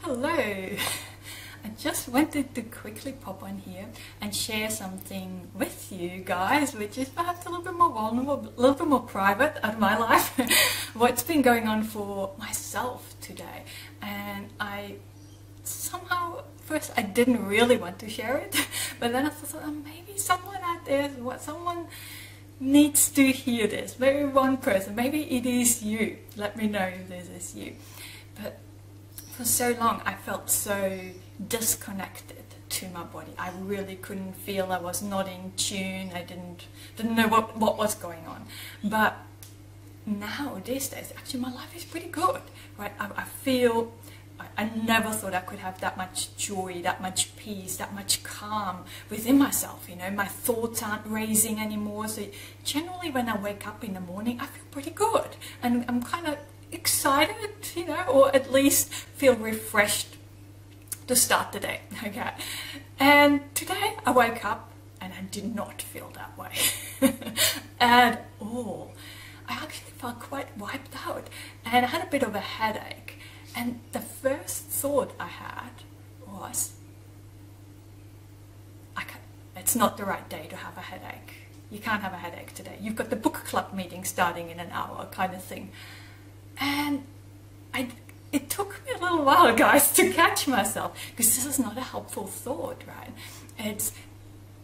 Hello! I just wanted to quickly pop on here and share something with you guys, which is perhaps a little bit more vulnerable, a little bit more private out of my life. What's been going on for myself today. And I somehow, first I didn't really want to share it, but then I thought, oh, maybe someone out there, someone needs to hear this. Maybe one person, maybe it is you. Let me know if this is you. But for so long I felt so disconnected to my body. I really couldn't feel, I was not in tune, I didn't know what was going on. But now, these days, actually my life is pretty good, right? I feel, I never thought I could have that much joy, that much peace, that much calm within myself, you know. My thoughts aren't racing anymore, so generally when I wake up in the morning I feel pretty good, and I'm kind of excited, you know, or at least feel refreshed to start the day, okay? And today I woke up and I did not feel that way at all. I actually felt quite wiped out and I had a bit of a headache, and the first thought I had was, it's not the right day to have a headache. You can't have a headache today. You've got the book club meeting starting in an hour, kind of thing. And it took me a little while, guys, to catch myself, because this is not a helpful thought, right? It's,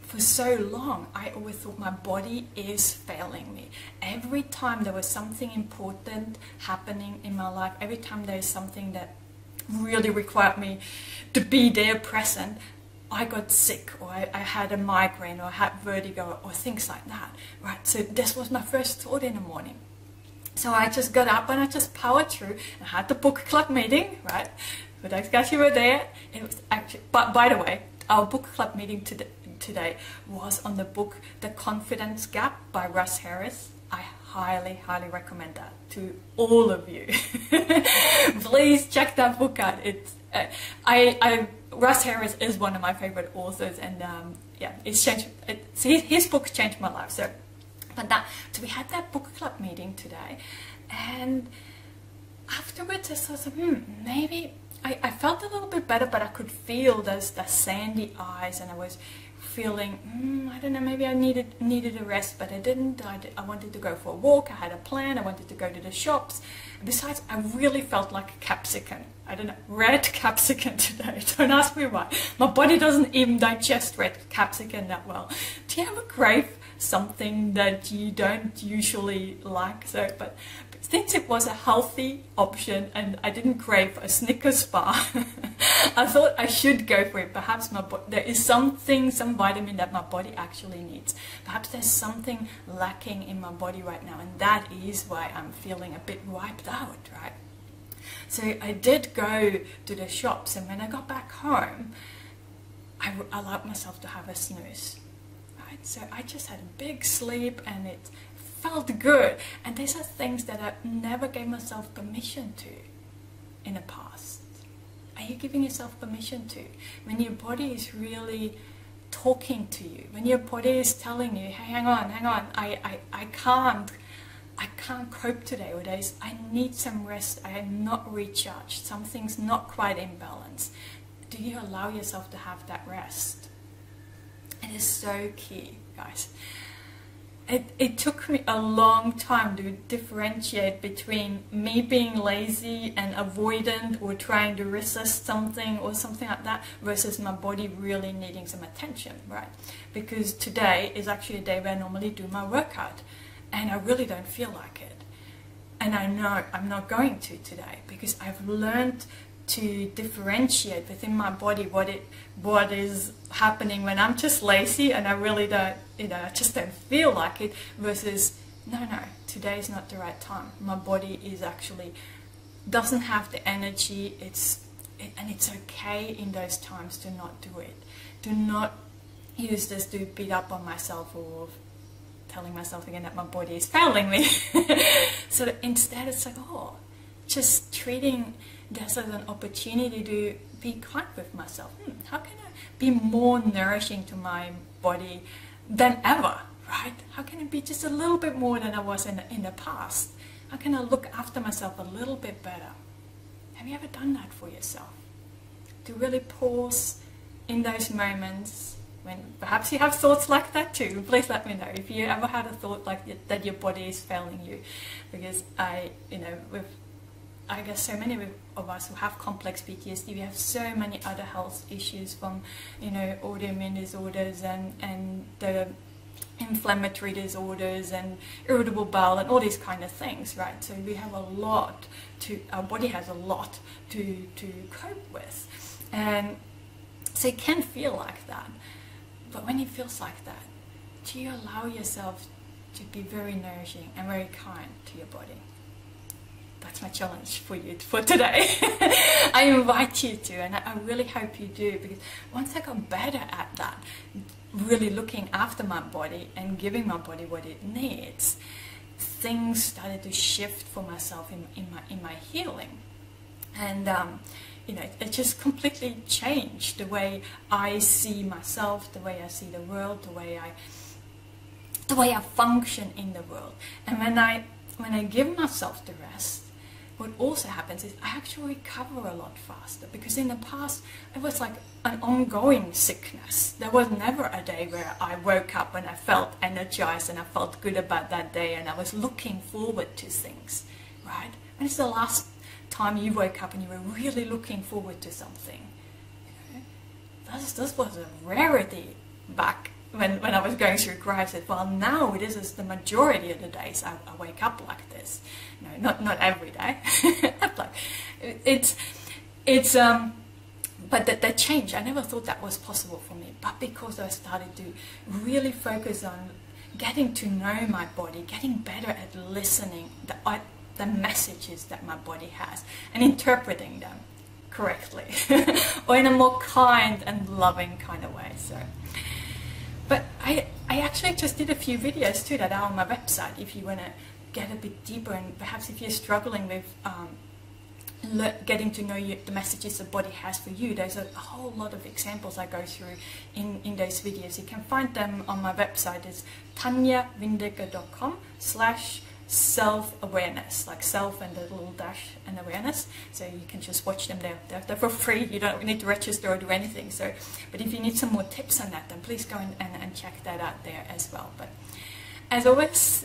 for so long, I always thought my body is failing me. Every time there was something important happening in my life, every time there is something that really required me to be there present, I got sick, or I had a migraine, or I had vertigo, or things like that, right? So this was my first thought in the morning. So I just got up and I just powered through and had the book club meeting, right? For those guys who were there, it was actually, but by the way, our book club meeting today was on the book The Confidence Gap by Russ Harris. I highly, highly recommend that to all of you. Please check that book out. It's, Russ Harris is one of my favorite authors, and yeah, it's changed. His book changed my life. So we had that book club meeting today, and afterwards I thought, maybe I felt a little bit better, but I could feel the sandy eyes, and I was feeling, I don't know, maybe I needed a rest, but I didn't. I wanted to go for a walk, I had a plan, I wanted to go to the shops. Besides, I really felt like a capsicum. I don't know, red capsicum today. Don't ask me why. My body doesn't even digest red capsicum that well. Do you ever crave something that you don't usually like? So, but since it was a healthy option and I didn't crave a Snickers bar, I thought I should go for it. Perhaps there is some vitamin that my body actually needs. Perhaps there's something lacking in my body right now, and that is why I'm feeling a bit wiped out, right? So I did go to the shops, and when I got back home, I allowed myself to have a snooze. Right? So I just had a big sleep, and it felt good. And these are things that I never gave myself permission to in the past. Are you giving yourself permission to? When your body is really talking to you, when your body is telling you, hey, hang on, I can't cope today, or I need some rest, I am not recharged, something's not quite in balance. Do you allow yourself to have that rest? It is so key, guys. It took me a long time to differentiate between me being lazy and avoidant, or trying to resist something or something like that, versus my body really needing some attention, right? Because today is actually a day where I normally do my workout, and I really don't feel like it. And I know I'm not going to today, because I've learned to differentiate within my body what is happening when I'm just lazy and I really don't, you know, I just don't feel like it, versus no, today is not the right time. My body is actually doesn't have the energy. And it's okay in those times to not do it. Do not use this to beat up on myself, or telling myself again that my body is failing me. So instead it's like, just treating this as an opportunity to be kind with myself. How can I be more nourishing to my body than ever, right? How can it be just a little bit more than I was in the past? How can I look after myself a little bit better? Have you ever done that for yourself? to really pause in those moments when perhaps you have thoughts like that too. Please let me know if you ever had a thought like that your body is failing you, because I guess so many of us who have complex PTSD, we have so many other health issues, from autoimmune disorders and the inflammatory disorders and irritable bowel and all these kind of things, right? So we have a lot our body has a lot to cope with, and so it can feel like that. But when it feels like that, do you allow yourself to be very nourishing and very kind to your body? That's my challenge for you for today. I invite you to, and I really hope you do, because once I got better at that, really looking after my body and giving my body what it needs, things started to shift for myself in my healing. And it just completely changed the way I see myself, the way I see the world, the way I function in the world. And when I give myself the rest, what also happens is I actually recover a lot faster, because in the past it was like an ongoing sickness. There was never a day where I woke up and I felt energized and I felt good about that day and I was looking forward to things, right? When is the last time you woke up and you were really looking forward to something? This was a rarity back when I was going through crisis. Well, now this is the majority of the days I wake up like this. Not every day. But that change, I never thought that was possible for me. But because I started to really focus on getting to know my body, getting better at listening the messages that my body has and interpreting them correctly, or in a more kind and loving kind of way. So. But I actually just did a few videos too that are on my website if you want to get a bit deeper, and perhaps if you're struggling with getting to know the messages the body has for you. There's a whole lot of examples I go through in those videos. You can find them on my website. It's tanjawindecker.com/self-awareness, like self and the little dash and awareness. So you can just watch them there. They're for free. You don't need to register or do anything. So, but if you need some more tips on that, then please go and check that out there as well. But as always,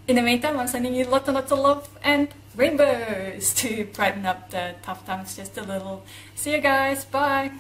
in the meantime, I'm sending you lots and lots of love and rainbows to brighten up the tough times just a little. See you guys. Bye.